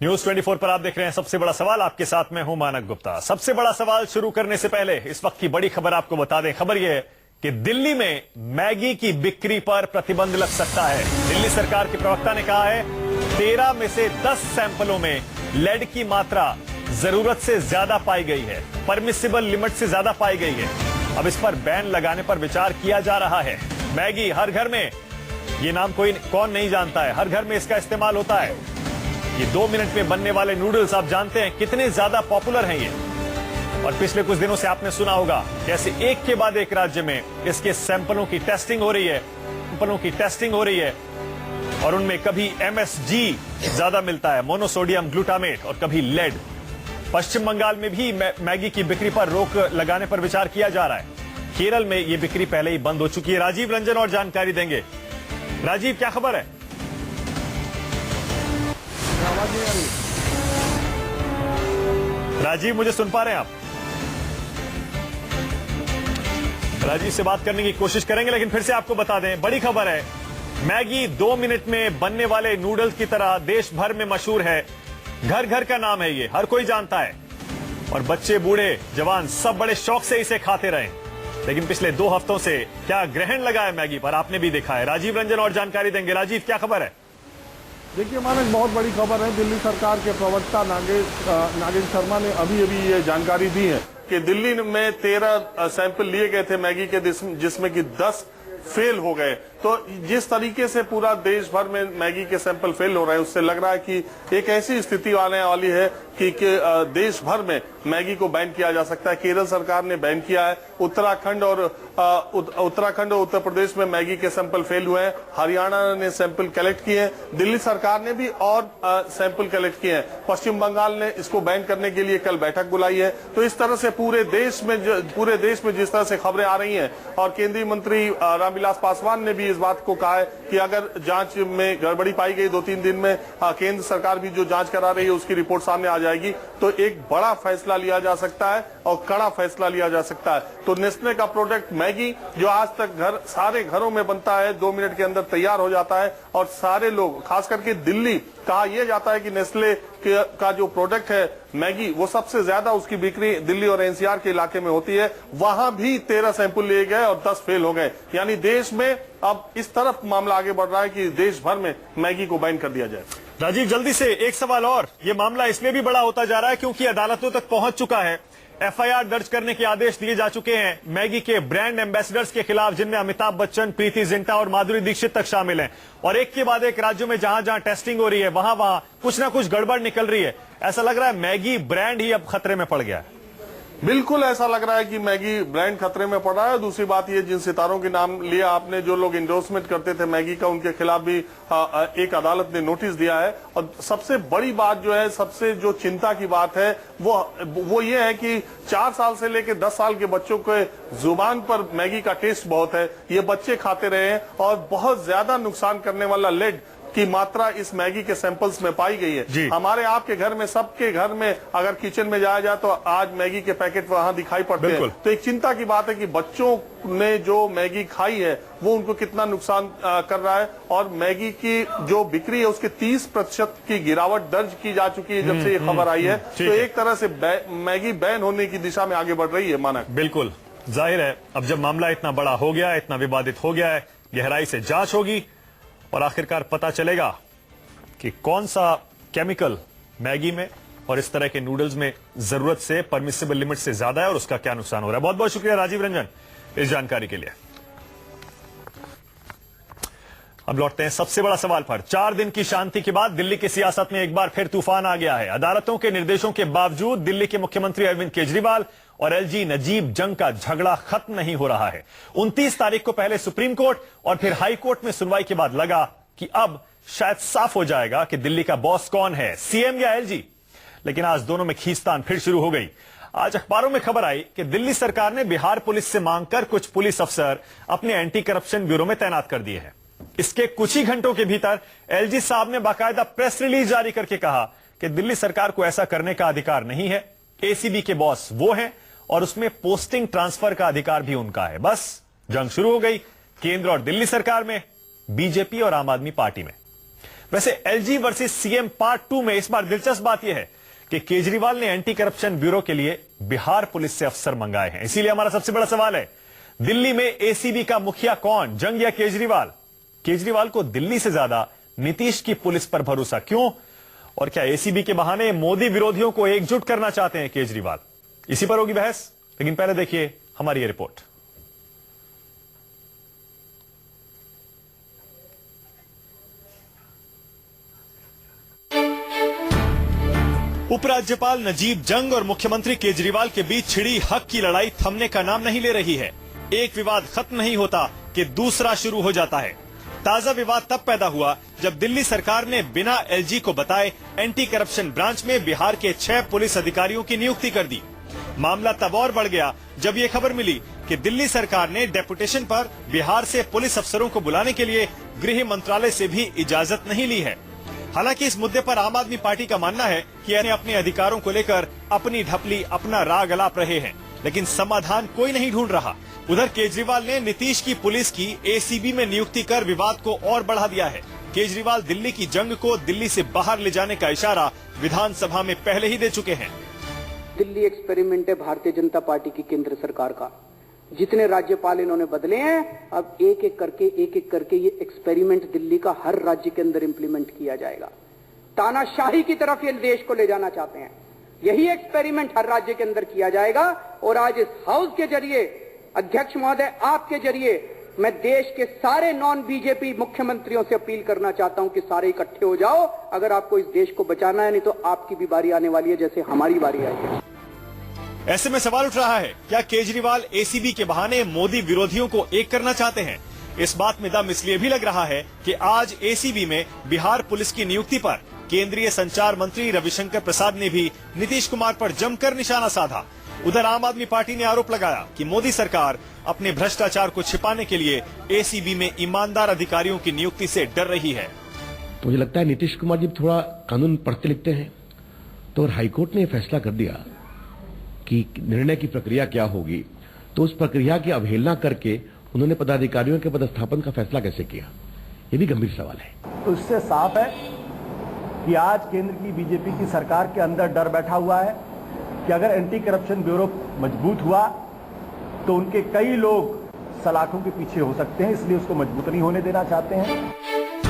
News 24 पर आप देख रहे हैं सबसे बड़ा सवाल। आपके साथ मैं हूं मानक गुप्ता। सबसे बड़ा सवाल शुरू करने से पहले इस वक्त की बड़ी खबर आपको बता दें। खबर यह है कि दिल्ली में मैगी की बिक्री पर प्रतिबंध लग सकता है। दिल्ली सरकार के प्रवक्ता ने कहा है 13 में से 10 सैंपलों में लेड की मात्रा जरूरत से ज्यादा पाई गई है, परमिसिबल लिमिट से ज्यादा पाई गई है। अब इस पर बैन लगाने पर विचार किया जा रहा है। मैगी हर घर में, ये नाम कौन नहीं जानता है, हर घर में इसका इस्तेमाल होता है। ये 2 मिनट में बनने वाले नूडल्स आप जानते हैं कितने ज्यादा पॉपुलर हैं ये। और पिछले कुछ दिनों से आपने सुना होगा कैसे एक के बाद एक राज्य में इसके सैंपलों की टेस्टिंग हो रही है, और उनमें कभी MSG ज्यादा मिलता है, मोनोसोडियम ग्लूटामेट, और कभी लेड। पश्चिम बंगाल में भी मैगी की बिक्री पर रोक लगाने पर विचार किया जा रहा है। केरल में यह बिक्री पहले ही बंद हो चुकी है। राजीव रंजन और जानकारी देंगे। राजीव, क्या खबर है? राजीव, मुझे सुन पा रहे हैं आप? राजीव से बात करने की कोशिश करेंगे, लेकिन फिर से आपको बता दें बड़ी खबर है। मैगी 2 मिनट में बनने वाले नूडल्स की तरह देश भर में मशहूर है। घर घर का नाम है ये, हर कोई जानता है, और बच्चे बूढ़े जवान सब बड़े शौक से इसे खाते रहे। लेकिन पिछले 2 हफ्तों से क्या ग्रहण लगा है मैगी पर, आपने भी देखा है। राजीव रंजन और जानकारी देंगे। राजीव, क्या खबर है? देखिए मानक, बहुत बड़ी खबर है। दिल्ली सरकार के प्रवक्ता नागेश शर्मा ने अभी ये जानकारी दी है कि दिल्ली में 13 सैंपल लिए गए थे मैगी के, जिसमें कि 10 फेल हो गए। तो जिस तरीके से पूरा देश भर में मैगी के सैंपल फेल हो रहे हैं, उससे लग रहा है कि एक ऐसी स्थिति आने वाली है कि देश भर में मैगी को बैन किया जा सकता है। केरल सरकार ने बैन किया है। उत्तराखंड और उत्तर प्रदेश में मैगी के सैंपल फेल हुए हैं। हरियाणा ने सैंपल कलेक्ट किए हैं। दिल्ली सरकार ने भी और सैंपल कलेक्ट किए हैं। पश्चिम बंगाल ने इसको बैन करने के लिए कल बैठक बुलाई है। तो इस तरह से पूरे देश में जिस तरह से खबरें आ रही हैं, और केंद्रीय मंत्री रामविलास पासवान ने भी इस बात को कहा है कि अगर जांच में गड़बड़ी पाई गई 2-3 दिन में, केंद्र सरकार भी जो जांच करा रही है उसकी रिपोर्ट सामने आ जाएगी, तो एक बड़ा फैसला लिया जा सकता है और कड़ा फैसला लिया जा सकता है। तो नेस्ले का प्रोडक्ट मैगी, जो आज तक सारे घरों में बनता है, 2 मिनट के अंदर तैयार हो जाता है, और सारे लोग, खास करके दिल्ली, कहा यह जाता है कि नेस्ले का जो प्रोडक्ट है मैगी, वो सबसे ज्यादा उसकी बिक्री दिल्ली और NCR के इलाके में होती है। वहां भी 13 सैंपल लिए गए और 10 फेल हो गए। यानी देश में अब इस तरफ मामला आगे बढ़ रहा है कि देश भर में मैगी को बैन कर दिया जाए। राजीव, जल्दी से एक सवाल और। ये मामला इसलिए भी बड़ा होता जा रहा है क्योंकि अदालतों तक पहुंच चुका है। FIR दर्ज करने के आदेश दिए जा चुके हैं मैगी के ब्रांड एम्बेसडर्स के खिलाफ, जिनमें अमिताभ बच्चन, प्रीति जिंटा और माधुरी दीक्षित तक शामिल हैं। और एक के बाद एक राज्यों में जहां जहां टेस्टिंग हो रही है, वहां कुछ ना कुछ गड़बड़ निकल रही है। ऐसा लग रहा है मैगी ब्रांड ही अब खतरे में पड़ गया है। बिल्कुल ऐसा लग रहा है कि मैगी ब्रांड खतरे में पड़ा है। दूसरी बात ये, जिन सितारों के नाम लिया आपने, जो लोग इंडोर्समेंट करते थे मैगी का, उनके खिलाफ भी एक अदालत ने नोटिस दिया है। और सबसे बड़ी बात जो है, सबसे जो चिंता की बात है, वो ये है कि 4 साल से लेकर 10 साल के बच्चों के जुबान पर मैगी का टेस्ट बहुत है। ये बच्चे खाते रहे हैं, और बहुत ज्यादा नुकसान करने वाला लेड की मात्रा इस मैगी के सैंपल्स में पाई गई है। हमारे आपके घर में, सबके घर में अगर किचन में जाया जाए तो आज मैगी के पैकेट वहां दिखाई पड़ते हैं। तो एक चिंता की बात है कि बच्चों ने जो मैगी खाई है वो उनको कितना नुकसान कर रहा है। और मैगी की जो बिक्री है उसके 30% की गिरावट दर्ज की जा चुकी है जब से ये खबर आई है। तो एक तरह से मैगी बैन होने की दिशा में आगे बढ़ रही है मानक। बिल्कुल जाहिर है, अब जब मामला इतना बड़ा हो गया है, इतना विवादित हो गया है, गहराई से जांच होगी और आखिरकार पता चलेगा कि कौन सा केमिकल मैगी में और इस तरह के नूडल्स में जरूरत से, परमिसिबल लिमिट से ज्यादा है, और उसका क्या नुकसान हो रहा है। बहुत बहुत शुक्रिया राजीव रंजन इस जानकारी के लिए। अब लौटते हैं सबसे बड़ा सवाल पर। 4 दिन की शांति के बाद दिल्ली की सियासत में एक बार फिर तूफान आ गया है। अदालतों के निर्देशों के बावजूद दिल्ली के मुख्यमंत्री अरविंद केजरीवाल और LG नजीब जंग का झगड़ा खत्म नहीं हो रहा है। 29 तारीख को पहले सुप्रीम कोर्ट और फिर हाई कोर्ट में सुनवाई के बाद लगा कि अब शायद साफ हो जाएगा कि दिल्ली का बॉस कौन है, CM या LG। लेकिन आज दोनों में खींचतान फिर शुरू हो गई। आज अखबारों में खबर आई कि दिल्ली सरकार ने बिहार पुलिस से मांगकर कुछ पुलिस अफसर अपने एंटी करप्शन ब्यूरो में तैनात कर दिए हैं। इसके कुछ ही घंटों के भीतर LG साहब ने बाकायदा प्रेस रिलीज जारी करके कहा कि दिल्ली सरकार को ऐसा करने का अधिकार नहीं है। ACB के बॉस वो हैं और उसमें पोस्टिंग ट्रांसफर का अधिकार भी उनका है। बस जंग शुरू हो गई केंद्र और दिल्ली सरकार में, बीजेपी और आम आदमी पार्टी में। वैसे एलजी वर्सेस सीएम पार्ट 2 में इस बार दिलचस्प बात यह है कि केजरीवाल ने एंटी करप्शन ब्यूरो के लिए बिहार पुलिस से अफसर मंगाए हैं। इसीलिए हमारा सबसे बड़ा सवाल है, दिल्ली में एसीबी का मुखिया कौन, जंग या केजरीवाल? केजरीवाल को दिल्ली से ज्यादा नीतीश की पुलिस पर भरोसा क्यों? और क्या एसीबी के बहाने मोदी विरोधियों को एकजुट करना चाहते हैं केजरीवाल? इसी पर होगी बहस, लेकिन पहले देखिए हमारी ये रिपोर्ट। उपराज्यपाल नजीब जंग और मुख्यमंत्री केजरीवाल के बीच छिड़ी हक की लड़ाई थमने का नाम नहीं ले रही है। एक विवाद खत्म नहीं होता कि दूसरा शुरू हो जाता है। ताजा विवाद तब पैदा हुआ जब दिल्ली सरकार ने बिना एलजी को बताए एंटी करप्शन ब्रांच में बिहार के 6 पुलिस अधिकारियों की नियुक्ति कर दी। मामला तब और बढ़ गया जब ये खबर मिली कि दिल्ली सरकार ने डेपुटेशन पर बिहार से पुलिस अफसरों को बुलाने के लिए गृह मंत्रालय से भी इजाजत नहीं ली है। हालांकि इस मुद्दे पर आम आदमी पार्टी का मानना है कि अपने अधिकारों को लेकर अपनी ढपली अपना राग अलाप रहे हैं, लेकिन समाधान कोई नहीं ढूंढ रहा। उधर केजरीवाल ने नीतीश की पुलिस की एसीबी में नियुक्ति कर विवाद को और बढ़ा दिया है। केजरीवाल दिल्ली की जंग को दिल्ली से बाहर ले जाने का इशारा विधानसभा में पहले ही दे चुके हैं। दिल्ली एक्सपेरिमेंट है भारतीय जनता पार्टी की केंद्र सरकार का। जितने राज्यपाल इन्होंने बदले हैं, अब एक एक करके ये एक्सपेरिमेंट दिल्ली का हर राज्य के अंदर इंप्लीमेंट किया जाएगा। तानाशाही की तरफ ये देश को ले जाना चाहते हैं। यही एक्सपेरिमेंट हर राज्य के अंदर किया जाएगा। और आज इस हाउस के जरिए, अध्यक्ष महोदय, आपके जरिए मैं देश के सारे नॉन बीजेपी मुख्यमंत्रियों से अपील करना चाहता हूं कि सारे इकट्ठे हो जाओ। अगर आपको इस देश को बचाना है, नहीं तो आपकी भी बारी आने वाली है जैसे हमारी बारी आई है। ऐसे में सवाल उठ रहा है, क्या केजरीवाल एसीबी के बहाने मोदी विरोधियों को एक करना चाहते हैं? इस बात में दम इसलिए भी लग रहा है कि आज एसीबी में बिहार पुलिस की नियुक्ति पर केंद्रीय संचार मंत्री रविशंकर प्रसाद ने भी नीतीश कुमार पर जमकर निशाना साधा। उधर आम आदमी पार्टी ने आरोप लगाया कि मोदी सरकार अपने भ्रष्टाचार को छिपाने के लिए एसीबी में ईमानदार अधिकारियों की नियुक्ति से डर रही है। तो मुझे लगता है नीतीश कुमार जब थोड़ा कानून पढ़ते लिखते हैं, तो हाईकोर्ट ने फैसला कर दिया कि निर्णय की प्रक्रिया क्या होगी, तो उस प्रक्रिया की अवहेलना करके उन्होंने पदाधिकारियों के पदस्थापन का फैसला कैसे किया, ये भी गंभीर सवाल है। तो इससे साफ है कि आज केंद्र की बीजेपी की सरकार के अंदर डर बैठा हुआ है कि अगर एंटी करप्शन ब्यूरो मजबूत हुआ तो उनके कई लोग सलाखों के पीछे हो सकते हैं, इसलिए उसको मजबूत नहीं होने देना चाहते हैं।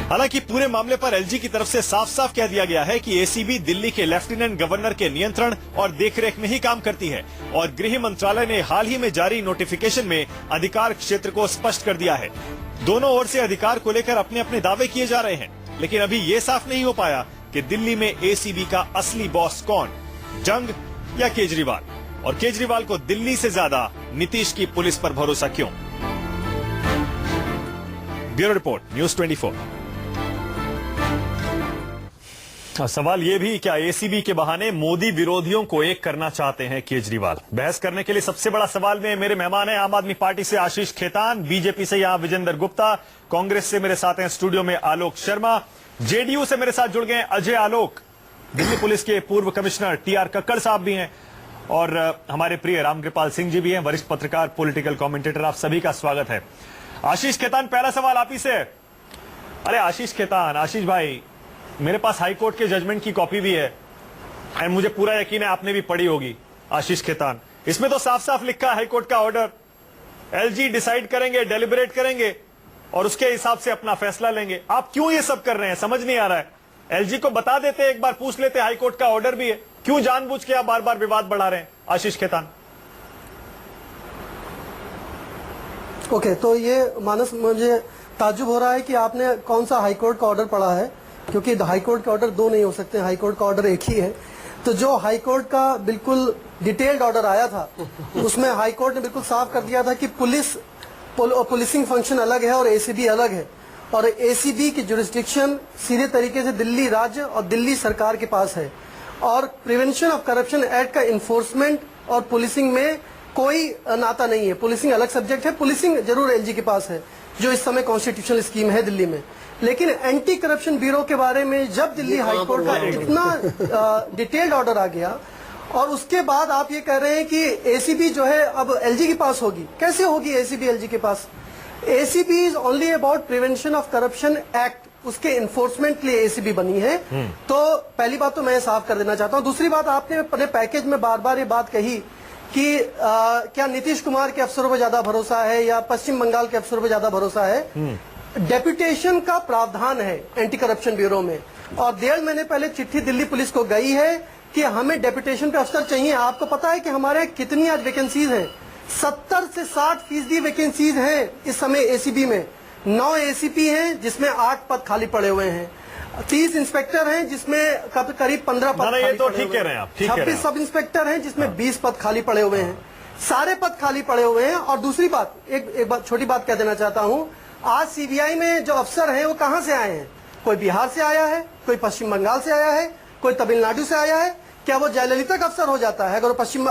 हालांकि पूरे मामले पर एलजी की तरफ से साफ साफ कह दिया गया है कि एसीबी दिल्ली के लेफ्टिनेंट गवर्नर के नियंत्रण और देखरेख में ही काम करती है और गृह मंत्रालय ने हाल ही में जारी नोटिफिकेशन में अधिकार क्षेत्र को स्पष्ट कर दिया है। दोनों ओर से अधिकार को लेकर अपने अपने दावे किए जा रहे हैं, लेकिन अभी ये साफ नहीं हो पाया कि दिल्ली में एसीबी का असली बॉस कौन, जंग या केजरीवाल, और केजरीवाल को दिल्ली से ज्यादा नीतीश की पुलिस पर भरोसा क्यों? Bureau report, news 24। सवाल ये भी, क्या एसीबी के बहाने मोदी विरोधियों को एक करना चाहते हैं केजरीवाल? बहस करने के लिए सबसे बड़ा सवाल में मेरे मेहमान हैं आम आदमी पार्टी से आशीष खेतान, बीजेपी से यहां विजेंद्र गुप्ता, कांग्रेस से मेरे साथ हैं स्टूडियो में आलोक शर्मा, जेडीयू से मेरे साथ जुड़ गए अजय आलोक, दिल्ली पुलिस के पूर्व कमिश्नर टीआर कक्कड़ साहब भी हैं और हमारे प्रिय रामकृपाल सिंह जी भी हैं, वरिष्ठ पत्रकार, पॉलिटिकल कमेंटेटर। आप सभी का स्वागत है। आशीष खेतान, पहला सवाल आप ही से। अरे आशीष खेतान, आशीष भाई, मेरे पास हाईकोर्ट के जजमेंट की कॉपी भी है और मुझे पूरा यकीन है आपने भी पढ़ी होगी। आशीष खेतान, इसमें तो साफ साफ लिखा है हाईकोर्ट का ऑर्डर, एलजी डिसाइड करेंगे, डेलिब्रेट करेंगे और उसके हिसाब से अपना फैसला लेंगे। आप क्यों ये सब कर रहे हैं, समझ नहीं आ रहा है। एलजी को बता देते, एक बार पूछ लेते, हाईकोर्ट का ऑर्डर भी है, क्यों जानबूझ के आप बार बार विवाद बढ़ा रहे हैं? आशीष खेतान। ओके, तो ये मानस, मुझे ताज्जुब हो रहा है कि आपने कौन सा हाईकोर्ट का ऑर्डर पढ़ा है, क्योंकि हाईकोर्ट के ऑर्डर दो नहीं हो सकते, हाईकोर्ट का ऑर्डर एक ही है। तो जो हाईकोर्ट का बिल्कुल डिटेल्ड ऑर्डर आया था, उसमें हाईकोर्ट ने बिल्कुल साफ कर दिया था कि पुलिसिंग फंक्शन अलग है और एसीबी अलग है, और एसीबी की जुरिस्डिक्शन सीधे तरीके से दिल्ली राज्य और दिल्ली सरकार के पास है, और प्रिवेंशन ऑफ करप्शन एक्ट का इन्फोर्समेंट और पुलिसिंग में कोई नाता नहीं है। पुलिसिंग अलग सब्जेक्ट है, पुलिसिंग जरूर एलजी के पास है, जो इस समय कॉन्स्टिट्यूशनल स्कीम है दिल्ली में। लेकिन एंटी करप्शन ब्यूरो के बारे में जब दिल्ली हाईकोर्ट का इतना डिटेल्ड ऑर्डर आ गया और उसके बाद आप ये कह रहे हैं कि एसीबी जो है अब एलजी के पास होगी, कैसे होगी एसीबी एलजी के पास? ACB is only about prevention of corruption act उसके इन्फोर्समेंट के लिए एसीबी बनी है। तो पहली बात तो मैं साफ कर देना चाहता हूं। दूसरी बात, आपने अपने पैकेज में बार बार ये बात कही कि क्या नीतीश कुमार के अफसरों पर ज्यादा भरोसा है या पश्चिम बंगाल के अफसरों पर ज्यादा भरोसा है। डेप्यूटेशन का प्रावधान है एंटी करप्शन ब्यूरो में, और 1.5 महीने पहले चिट्ठी दिल्ली पुलिस को गई है कि हमें डेप्यूटेशन पे अफसर चाहिए। आपको पता है कि हमारे कितनी आज वैकेंसीज हैं? 70 से 60% वैकेंसीज हैं इस समय एसीबी में। 9 एसीपी हैं जिसमें 8 पद खाली पड़े हुए हैं। 30 इंस्पेक्टर हैं जिसमें करीब 15 पद ये खाली तो पड़े ठीक हुए कह रहे हैं हैं। आप, ठीक कह रहे हैं 26 सब इंस्पेक्टर हैं जिसमें 20 पद खाली पड़े हुए हैं। सारे पद खाली पड़े हुए हैं। और दूसरी बात, एक बात, छोटी बात कह देना चाहता हूं। आज सीबीआई में जो अफसर हैं वो कहां से आए हैं? कोई बिहार से आया है, कोई पश्चिम बंगाल से आया है, कोई तमिलनाडु से आया है। क्या वो जयललिता का अफसर हो जाता है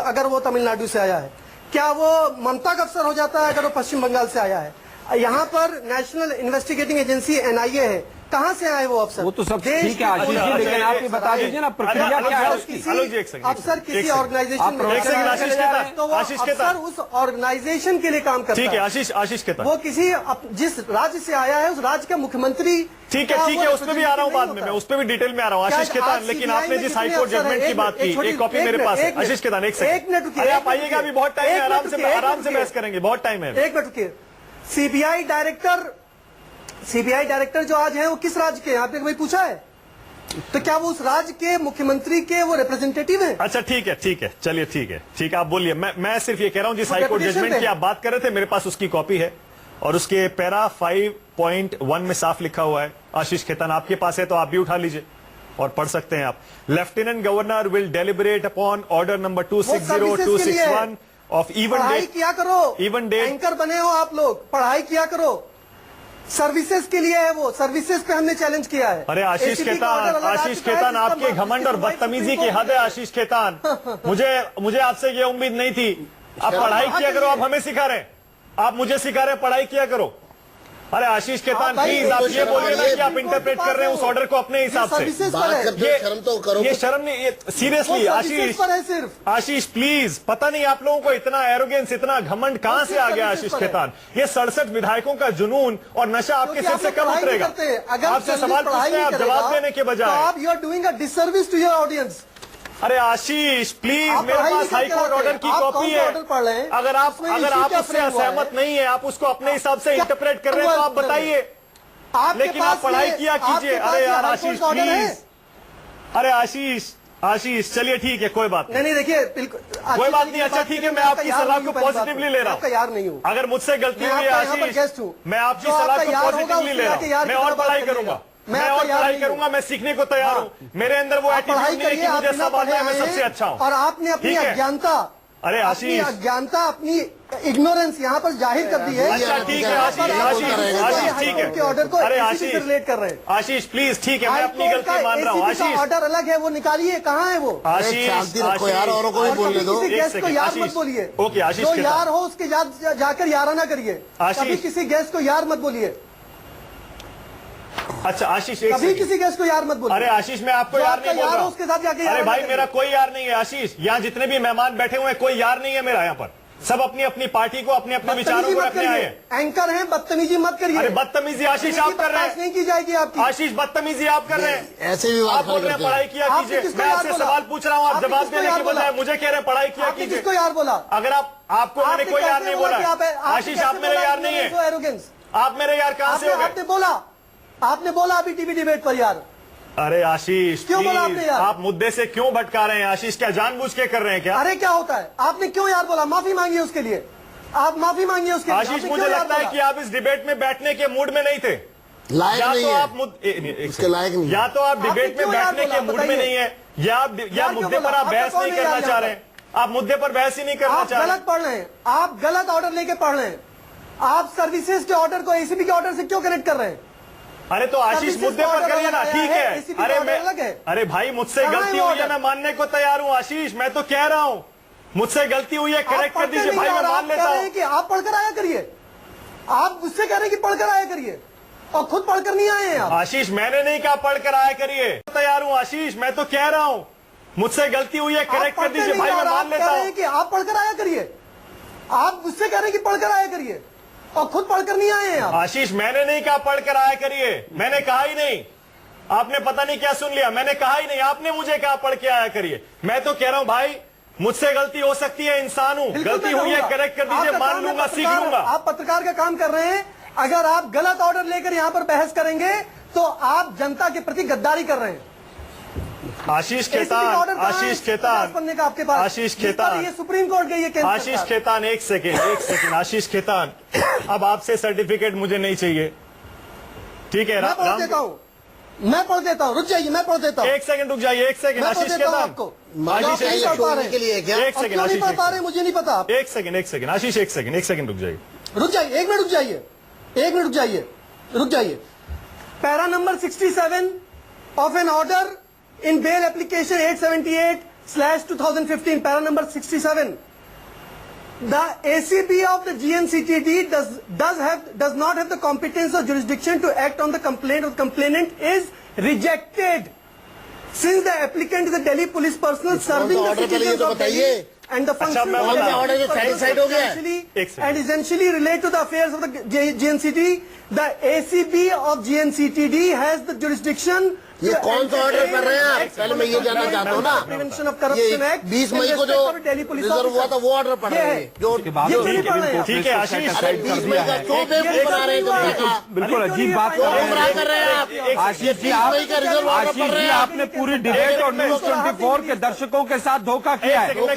अगर वो तमिलनाडु से आया है? क्या वो ममता का अफसर हो जाता है अगर वो पश्चिम बंगाल से आया है? यहाँ पर नेशनल इन्वेस्टिगेटिंग एजेंसी एनआईए है, कहाँ से आए वो अफसर? वो तो सब ठीक है आशीष जी, लेकिन आप ये बता दीजिए ना प्रक्रिया क्या है उसकी। अफसर किसी ऑर्गेनाइजेशन में, तो वो अफसर उस ऑर्गेनाइजेशन के लिए काम करता है। ठीक है आशीष के वो किसी जिस राज्य से आया है उस राज्य का मुख्यमंत्री। ठीक है, उस पर भी आ रहा हूँ बाद में, मैं उस पर भी डिटेल में आ रहा हूँ आशीष खेतान। लेकिन आपने जिस हाईकोर्ट जजमेंट की बात की, एक कॉपी मेरे पास है। आशीष खेतान, एक मिनट, अरे आप आइएगा, अभी बहुत टाइम है, आराम से बहस करेंगे, बहुत टाइम है। एक मिनट रुकिए। सीबीआई डायरेक्टर जो आज है वो किस राज्य के हैं? आपने कभी पूछा है? तो क्या वो उस राज्य के मुख्यमंत्री के वो रिप्रेजेंटेटिव है? अच्छा ठीक है, चलिए ठीक है, आप बोलिए। मैं सिर्फ ये कह रहा हूं जिस हाईकोर्ट जजमेंट की आप बात कर रहे थे, मेरे पास उसकी कॉपी है और उसके पैरा 5.1 में साफ लिखा हुआ है। आशीष खेतान, आपके पास है तो आप भी उठा लीजिए और पढ़ सकते हैं आप। Lieutenant governor will deliberate upon order number 260-261 of even पढ़ाई डेट। किया करो, इवन डेट। एंकर बने हो आप लोग, पढ़ाई किया करो। सर्विसेज के लिए है वो, सर्विसेज पे हमने चैलेंज किया है। अरे आशीष खेतान, आपके घमंड और बदतमीजी की हद है आशीष खेतान। मुझे आपसे ये उम्मीद नहीं थी। आप पढ़ाई किया करो, आप हमें सिखा रहे हैं, आप मुझे सिखा रहे हैं पढ़ाई किया करो। अरे आशीष खेतान प्लीज, आप ये बोलिए ना कि आप इंटरप्रेट कर रहे हैं उस ऑर्डर को अपने हिसाब से। शर्म तो करो। ये शर्म नहीं, ये सीरियसली आशीष प्लीज। पता नहीं आप लोगों को इतना एरोगेंस, इतना घमंड कहां से आ गया आशीष खेतान। ये 67 विधायकों का जुनून और नशा आपके सिर से कब उतरेगा? आपसे सवाल पूछते हैं, आप जवाब देने के बजाय आप you are doing a disservice to your audience. अरे आशीष प्लीज, मेरे पास हाईकोर्ट ऑर्डर की कॉपी है। अगर आप उससे असहमत नहीं है, आप उसको अपने हिसाब से इंटरप्रेट कर रहे हैं तो आप बताइए, लेकिन आप पढ़ाई किया कीजिए। अरे यार आशीष प्लीज, अरे आशीष चलिए ठीक है, कोई बात नहीं। देखिए बिल्कुल कोई बात नहीं। अच्छा ठीक है, मैं आपकी सलाह को पॉजिटिवली ले रहा हूँ। यार नहीं हूँ, अगर मुझसे गलती हुई है आशीष, मैं आपकी सलाह को पॉजिटिवली ले रहा हूँ। मैं और पढ़ाई करूंगा, मैं सीखने को तैयार हूँ। मेरे अंदर वो एटीट्यूड नहीं है कि मुझे सब आता है, मैं सबसे अच्छा हूँ। और आपने अपनी अज्ञानता, अरे आशीष, अपनी इग्नोरेंस यहाँ पर जाहिर कर दी है। अच्छा ठीक है आशीष ठीक है। ऑर्डर को अरे आशीष रिलेट कर रहे हैं। आशीष प्लीज ठीक है, मैं अपनी गलती मान रहा हूँ। आशीष ऑर्डर अलग है, वो निकालिए, कहाँ है वो? आशीष यार, औरों को भी बोलने दो। किसी गेस्ट को यार मत बोलिए। ओके आशीष, जो यार हो उसके जाकर याराना करिए। कभी किसी गेस्ट को यार मत बोलिए। अच्छा आशीष, कभी किसी गेस्ट को यार मत बोलिए। अरे आशीष, मैं आपको यार नहीं बोल रहा हूँ, उसके साथ जाके। अरे भाई मेरा कोई यार नहीं है आशीष। यहाँ जितने भी मेहमान बैठे हुए हैं, कोई यार नहीं है मेरा यहाँ पर। सब अपनी अपनी पार्टी को, अपने अपने विचारों को रखने आए हैं। एंकर हैं, बदतमीजी मत करिए। अरे बदतमीजी आशीष आप कर रहे हैं, नहीं की जाएगी आपकी। आशीष बदतमीजी आप कर रहे हैं। ऐसे भी आप बोल रहे हैं पढ़ाई किया कीजिए, मैं आपसे सवाल पूछ रहा हूँ, आप जवाब देने के बजाय मुझे कह रहे हैं पढ़ाई किया कीजिए। किसको यार बोला? अगर आपको मैंने कोई यार नहीं बोला। आशीष आप मेरे यार नहीं है, आप मेरे यार कहाँ से हो गए? आपने बोला अभी टीवी डिबेट पर यार। अरे आशीष क्यों बोला आपने यार? आप मुद्दे से क्यों भटका रहे हैं आशीष? क्या जानबूझ के कर रहे हैं क्या? अरे क्या होता है, आपने क्यों यार बोला? माफी मांगिए उसके लिए, आप माफी मांगिए उसके लिए। आशीष मुझे लगता है कि आप इस डिबेट में बैठने के मूड में नहीं थे। लायक नहीं है आप उसके लायक नहीं। या तो आप डिबेट में बैठने के मूड में नहीं है, या मुद्दे पर आप बहस नहीं करना चाह रहे हैं। आप मुद्दे पर बहस ही नहीं करना चाह रहे। गलत पढ़ रहे हैं, आप गलत ऑर्डर लेके पढ़ रहे हैं। आप सर्विसेज के ऑर्डर को एसीबी के ऑर्डर से क्यों कनेक्ट कर रहे हैं? अरे तो आशीष मुद्दे पर करिए ना, ठीक है। अरे भाई मुझसे गलती हुई है, मैं मानने को तैयार हूँ आशीष। मैं तो कह रहा हूँ मुझसे गलती हुई है, करेक्ट कर दीजिए भाई, मैं मान लेता हूँ कि आप पढ़कर आया करिए। आप मुझसे कह रहे हैं कि पढ़कर आया करिए और खुद पढ़कर नहीं आए हैं आप। आशीष मैंने नहीं कहा पढ़कर आया करिए, तैयार हूँ आशीष। मैं तो कह रहा हूँ मुझसे गलती हुई है, करेक्ट कर दीजिए भाई, मैं मान लेता हूँ कि आप पढ़कर आया करिए। आप मुझसे कह रहे हैं कि पढ़कर आया करिए और खुद पढ़कर नहीं आए हैं आप। आशीष, मैंने नहीं कहा पढ़कर आया करिए, मैंने कहा ही नहीं। आपने पता नहीं क्या सुन लिया, मैंने कहा ही नहीं, आपने मुझे कहा पढ़ के आया करिए। मैं तो कह रहा हूं भाई, मुझसे गलती हो सकती है, इंसान हूं, बिल्कुल गलती मैं हुई है, कहूंगा। करेक्ट कर दीजिए, आपका मान काम है लूंगा, सीख पत्रकार, लूंगा। आप पत्रकार का काम कर रहे हैं। अगर आप गलत ऑर्डर लेकर यहाँ पर बहस करेंगे तो आप जनता के प्रति गद्दारी कर रहे हैं। आशीष ACB का खेतान, ऑर्डर कहाँ है? आशीष 50 खेतान, पन्ने का आपके पास। आशीष जिस पर खेतान, ये सुप्रीम कोर्ट गई है केंद्र आशीष सरकार। खेतान, एक सेकेंड, आशीष खेतान, अब आपसे सर्टिफिकेट मुझे नहीं चाहिए, ठीक है? मैं पढ़ देता हूँ, मैं पढ़ देता हूँ, रुक जाइए, मैं पढ़ देता हूँ। एक सेकंड रुक जाइए, एक सेकंड, मैं पढ़ आशीष देता हूँ खेतान, आपको। आशीष आप नहीं पढ़ पा रहे के लिए क्या? एक अब सेकंड, क्यों नहीं आशीष पढ़ पा रहे मुझे नहीं पता। एक सेकंड, आशीष एक सेकंड रुक जाइए। रुक जाइए, 1 मिनट रुक जाइए, 1 मिनट रुक जाइए। Para number 67 of an order in bail application 878/2015, para number 67. The ACB of the GNCTD does not have the competence or jurisdiction to act on the complaint, or the complainant is rejected. Since the applicant is a Delhi police personnel serving the order citizens तो of Delhi बताइए। and the function मैं of बता the रहा हूं। order जो satisfied हो गया है? एक second. and essentially relate to the affairs of the GNCT. The ACB of GNCTD has the jurisdiction. ये कौन सा ऑर्डर कर रहे हैं आप? पहले मैं ये जानना चाहता हूँ ना, प्रिवेंशन ऑफ ये करप्शन एक्ट 20 मई को जो रिजर्व हुआ था वो ऑर्डर पढ़ रहे हैं जो ठीक है आशीष, अरे 20 मई का क्यों बेवकूफ बना रहे हैं जनता का? बिल्कुल अजीब बात क्यों कर रहे गुमराह हैं कर रहे हैं आप? आशीष जी। 20 मई का रिजर्व ऑर्डर आशीष पढ़ रहे जी, हैं आप? आपने पूरी डिबेट और न्यूज 24 के दर्शकों के साथ धोखा किया है। मैं उसके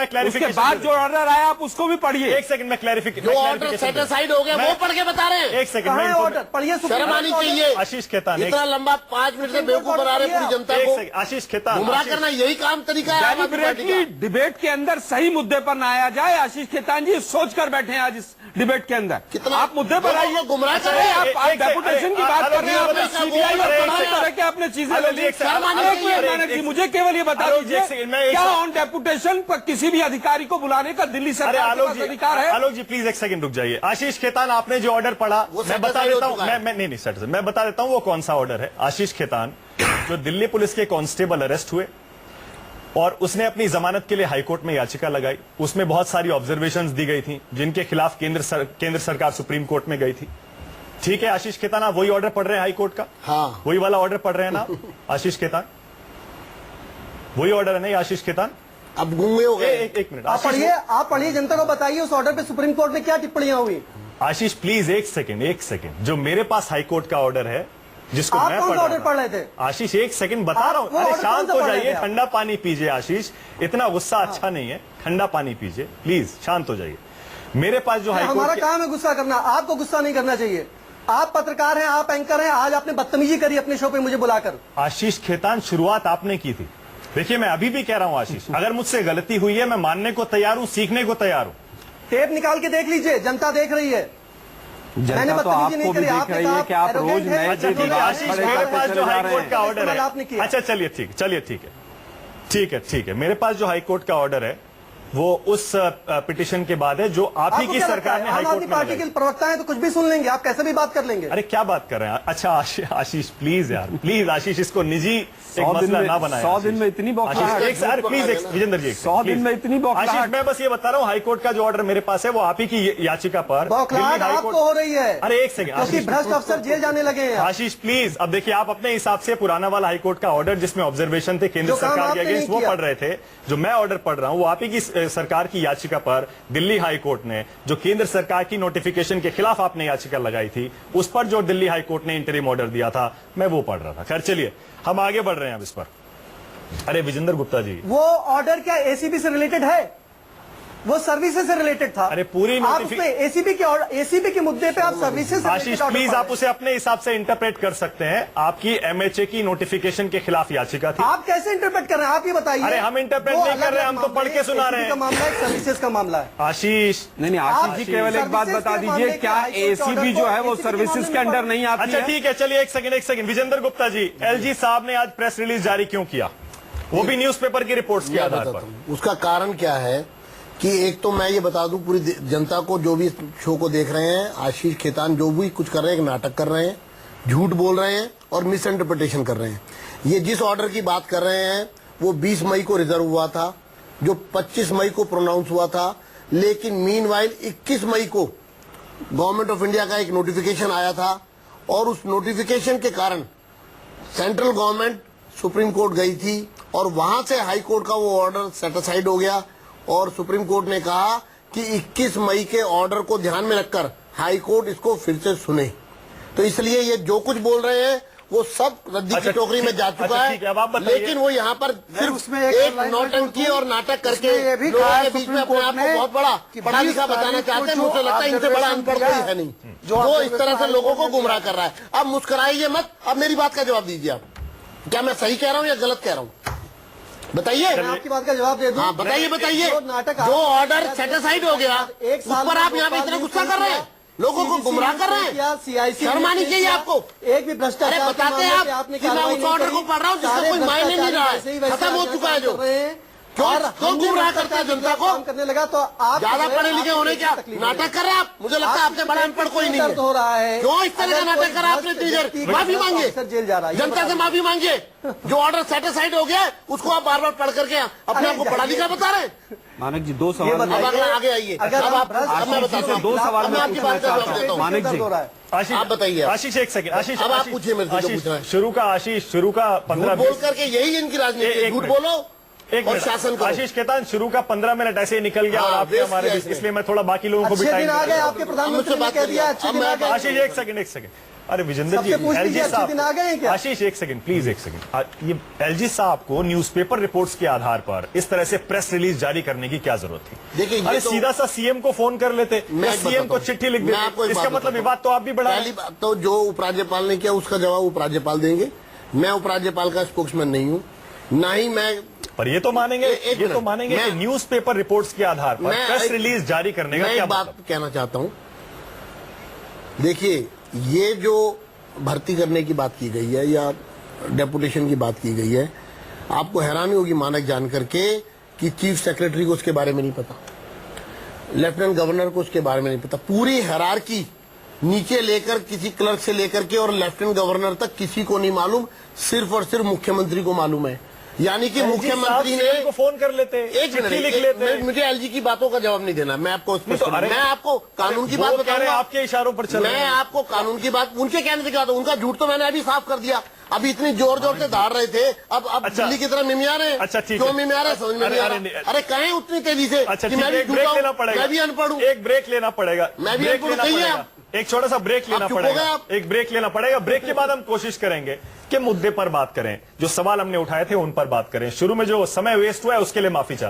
क्लैरिफिकेशन, बाद जो ऑर्डर आया आप उसको भी पढ़िए। एक सेकंड, मैं क्लैरिफिकेशन, जो ऑर्डर सेटिस्फाइड हो गया वो पढ़ के बता रहे हैं। एक सेकंड, कहाँ है मैं ऑर्डर? पढ़िए, शर्म आनी चाहिए। आशीष खेतान, इतना लंबा 5 मिनट से बेवकूफ बना रहे हैं पूरी जनता को। आशीष खेतान, गुमराह करना यही काम तरीका है आम आदमी पार्टी डेलिबरेटली का। डिबेट के अंदर सही मुद्दे पर ना आया जाए। आशीष खेतान जी सोच कर बैठे हैं आज इस डिबेट के अंदर। कितना आप मुद्दे पर आइए। गुमराह कर रहे हैं आप डेपुटेशन की बात कर रहे हैं, आपने सीबीआई और तमाम तरह के आपने चीजें ले ली। मैनेज जी, मुझे केवल ये बता दीजिए क्या ऑन डेपुटेशन पर किसी भी अधिकारी को बुलाने का दिल्ली सरकार के पास अधिकार है? आलोक जी प्लीज एक सेकंड रुक जाइए। आशीष खेतान, आपने जो ऑर्डर पढ़ा मैं बता देता हूं, मैं नहीं सर, मैं बता देता हूं वो कौन सा ऑर्डर है। आशीष खेतान, जो दिल्ली पुलिस के कांस्टेबल अरेस्ट हुए और उसने अपनी जमानत के लिए हाईकोर्ट में याचिका लगाई, उसमें बहुत सारी ऑब्जर्वेशंस दी गई थी जिनके खिलाफ केंद्र सरकार सुप्रीम कोर्ट में गई थी। ठीक है आशीष खेतान, आप वही ऑर्डर पढ़ रहे हैं हाईकोर्ट का? हाँ। वही वाला ऑर्डर पढ़ रहे हैं ना आशीष खेतान? वही ऑर्डर है नहीं आशीष खेतान? अब गुंगे हो गए। एक मिनट आप पढ़िए, जनता को बताइए उस ऑर्डर पे सुप्रीम कोर्ट में क्या टिप्पणियां हुई। आशीष प्लीज एक सेकंड, जो मेरे पास हाईकोर्ट का ऑर्डर है जिसको आप मैं कौन सा ऑर्डर पढ़ रहे थे? आशीष एक सेकंड बता आप रहा हूं। वो अरे ऑर्डर शांत कौन सा हो पढ़ रहे जाइए, थे आप? ठंडा पानी पीजिए आशीष, इतना गुस्सा अच्छा नहीं है, ठंडा पानी पीजिए प्लीज, शांत हो जाइए। मेरे पास जो हमारा हाईकोर्ट काम है गुस्सा करना, आपको गुस्सा नहीं करना चाहिए। आप पत्रकार हैं, आप एंकर हैं, आज आपने बदतमीजी करी अपने शो पे मुझे बुलाकर। आशीष खेतान, शुरुआत आपने की थी। देखिए मैं अभी भी कह रहा हूं आशीष, अगर मुझसे गलती हुई है मैं मानने को तैयार हूं, सीखने को तैयार हूं। टेप निकाल के देख लीजिए, जनता देख रही है। मैंने जनता तो बदतमीजी नहीं आपको भी करी, देख आपने रही कहा है कि आप arrogant रोज है, नए अच्छा ठीक है जनता आशीष, बड़े मेरे करते पास चले जो जा रहे हाईकोर्ट हैं। का ऑर्डर इस्तेमाल आपने है, किया। अच्छा ठीक है, मेरे पास जो हाईकोर्ट का ऑर्डर है वो उस पिटीशन के बाद है जो आप ही आपको की क्या लगता सरकार है, ने आम हाईकोर्ट आदमी में पार्टी लगाई। के प्रवक्ता हैं तो कुछ भी सुन लेंगे, आप कैसे भी बात कर लेंगे। अरे क्या बात कर रहे हैं? अच्छा आशीष प्लीज यार, प्लीज आशीष, इसको निजी एक 100 दिन मसला में- ना बनाए। 100 दिन में इतनी बौखलाहट। आशीष, एक सर प्लीज, विजेंद्र जी 100 दिन में इतनी बौखलाहट। आशीष, मैं बस ये बता रहा हूँ हाईकोर्ट का जो ऑर्डर मेरे पास है वो आप ही की याचिका पर बौखलाहट दिल्ली हाईकोर्ट- आपको हो रही है। अरे एक सेकंड क्योंकि आशीष, भ्रष्ट अफसर जेल जाने लगे हैं। आशीष प्लीज, अब देखिए आप अपने हिसाब से पुराना वाला हाईकोर्ट का ऑर्डर जिसमें ऑब्जर्वेशन थे केंद्र जो काम सरकार के आपने अगेंस्ट नहीं वो किया। पढ़ रहे थे। जो मैं ऑर्डर पढ़ रहा हूं वो आप ही की सरकार की याचिका पर दिल्ली हाईकोर्ट ने जो केंद्र सरकार की नोटिफिकेशन के खिलाफ आपने याचिका लगाई थी उस पर जो दिल्ली हाईकोर्ट ने इंटरिम ऑर्डर दिया था मैं वो पढ़ रहा था। खैर चलिए हम आगे बढ़ रहे हैं अब इस पर। अरे विजेंद्र गुप्ता जी, वो ऑर्डर क्या एसीबी से रिलेटेड है? वो सर्विसेज से रिलेटेड था। अरे पूरी आप उसमें एसीबी के मुद्दे पे आप सर्विसेज से आशीष related order प्लीज पढ़ आप रहे उसे अपने हिसाब से इंटरप्रेट कर सकते हैं। आपकी एमएचए की नोटिफिकेशन के खिलाफ याचिका थी। हैं। आप कैसे इंटरप्रेट कर रहे हैं, आप ये बताइए। अरे हम interpret वो नहीं कर रहे, अलग हम तो पढ़ के सुना रहे हैं। ACB का मामला है, सर्विसेज का मामला है। आशीष नहीं आशीष जी, केवल एक बात सर्विसेज बता के दीजिए, मामले क्या के हाईकोर्ट के एसीबी जो ऑर्डर है को वो ACB के सर्विसेज मामले के में अंडर नहीं आती अच्छा है? ठीक है, चलिए एक सेकंड विजेंद्र गुप्ता जी, एलजी साहब ने आज प्रेस रिलीज जारी क्यों किया, वो भी न्यूज़पेपर की रिपोर्ट्स के आधार पर? उसका कारण क्या है कि एक तो मैं ये बता दूं पूरी जनता को, जो भी शो को देख रहे हैं, आशीष खेतान जो भी कुछ कर रहे हैं, एक नाटक कर रहे हैं, झूठ बोल रहे हैं और मिस इंटरप्रिटेशन कर रहे हैं। ये जिस ऑर्डर की बात कर रहे हैं वो 20 मई को रिजर्व हुआ था, जो 25 मई को प्रोनाउंस हुआ था, लेकिन मीनवाइल 21 मई को गवर्नमेंट ऑफ इंडिया का एक नोटिफिकेशन आया था और उस नोटिफिकेशन के कारण सेंट्रल गवर्नमेंट सुप्रीम कोर्ट गई थी और वहां से हाई कोर्ट का वो ऑर्डर सेटिस्फाइड हो गया और सुप्रीम कोर्ट ने कहा कि 21 मई के ऑर्डर को ध्यान में रखकर हाई कोर्ट इसको फिर से सुने। तो इसलिए ये जो कुछ बोल रहे हैं वो सब रद्दी की टोकरी में जा चुका है, लेकिन वो यहाँ पर सिर्फ उसमें एक नौटंकी और नाटक करके लोगों के बीच में अपने आप को बहुत बड़ा पढ़ा लिखा बताना चाहते हैं। मुझे लगता है इनसे बड़ा अनपढ़ कोई है नहीं जो इस तरह से लोगों को गुमराह कर रहा है। अब मुस्कुराइए मत, अब मेरी बात का जवाब दीजिए आप, क्या मैं सही कह रहा हूँ या गलत कह रहा हूँ? बताइए, आपकी बात का जवाब दे दूं। हाँ बताइए बताइए। नाटक जो ऑर्डर सेटिस्फाइड हो गया उस पर आप यहाँ पे इतना गुस्सा कर रहे हैं, लोगों को गुमराह कर रहे हैं। शर्म आनी चाहिए आपको। एक भी भ्रष्टाचार अरे बताते हैं आप कि मैं उस ऑर्डर को पढ़ रहा हूँ जिसका कोई मायने नहीं रहा है, खत्म हो चुका है। जो क्यों गुमराह करता है जनता को? करने लगा तो आप ज्यादा पढ़े लिखे होने क्या नाटक कर रहे हैं आप? मुझे लगता है आपसे बड़ा अनपढ़ कोई नहीं है। हो रहा है क्यों इस तरह का नाटक कर रहा है? आपने इतनी देर माफी मांगे, जेल जा रहा है, जनता से माफी मांगिए। जो ऑर्डर सेटिस्फाइड हो गया उसको आप बार बार पढ़ करके अपने आप को पढ़ा लिखा बता रहे हैं। मानक जी, दो सवाल अब आगे आइए। अब आप मैं बताता हूँ, दो सवाल मैं आपकी बात कर मानक जी, आशीष आप बताइए। आशीष एक सेकंड, आशीष अब आप पूछिए मेरे से जो पूछना है। शुरू का 15 बोल करके यही इनकी राजनीति है, झूठ बोलो और शासन करो। आशीष खेतान, शुरू का 15 मिनट ऐसे ही निकल गया और हाँ, आपके हमारे बीच, इसलिए मैं थोड़ा बाकी लोगों को भी टाइम आ गए। आपके प्रधानमंत्री ने कह दिया अच्छे दिन आ गए। आशीष एक सेकंड। अरे विजेंद्र जी, एलजी साहब, आशीष एक सेकंड प्लीज, एक सेकंड। ये एलजी साहब को न्यूज़पेपर रिपोर्ट्स के आधार पर इस तरह से प्रेस रिलीज जारी करने की क्या जरूरत थी? देखिए, अरे सीधा सा सीएम को फोन कर लेते, सीएम को चिट्ठी लिख देते। इसका मतलब विवाद तो आप भी बढ़ा। पहली बात तो जो उपराज्यपाल ने किया उसका जवाब उपराज्यपाल देंगे। मैं उपराज्यपाल का स्पोक्समैन नहीं हूँ, ना ही मैं। पर ये तो मानेंगे कि न्यूज़पेपर रिपोर्ट्स के आधार पर प्रेस रिलीज जारी करने का क्या बात मतलब? कहना चाहता हूँ, देखिए ये जो भर्ती करने की बात की गई है या डेपुटेशन की बात की गई है, आपको हैरानी होगी मानक जान करके कि चीफ सेक्रेटरी को उसके बारे में नहीं पता, लेफ्टिनेंट गवर्नर को उसके बारे में नहीं पता। पूरी हायरार्की नीचे लेकर किसी क्लर्क से लेकर के और लेफ्टिनेंट गवर्नर तक किसी को नहीं मालूम, सिर्फ और सिर्फ मुख्यमंत्री को मालूम है। यानी कि मुख्यमंत्री ने को फोन कर लेते, एक चिट्ठी लिख लेते। मुझे एलजी की बातों का जवाब नहीं देना, मैं आपको मैं आपको कानून की बात बता रहा हूं। आपके इशारों पर चल मैं आपको कानून की बात, उनके कहने से क्या होता, उनका झूठ तो मैंने अभी साफ कर दिया। अभी इतनी जोर जोर से धार रहे थे, अब दिल्ली की तरह मिमिया रहे। अच्छा ठीक है, क्यों मिमिया रहे समझ में नहीं आ रहा। अरे कहें उतनी तेजी से? अच्छा, मैं भी ब्रेक लेना पड़ेगा, मैं भी अनपढ़ हूं। एक ब्रेक लेना पड़ेगा, मैं भी अनपढ़ हूं। एक छोटा सा ब्रेक लेना पड़ेगा, एक ब्रेक लेना पड़ेगा। ब्रेक के बाद हम कोशिश करेंगे कि मुद्दे पर बात करें, जो सवाल हमने उठाए थे उन पर बात करें। शुरू में जो समय वेस्ट हुआ है उसके लिए माफी चाहता हूं।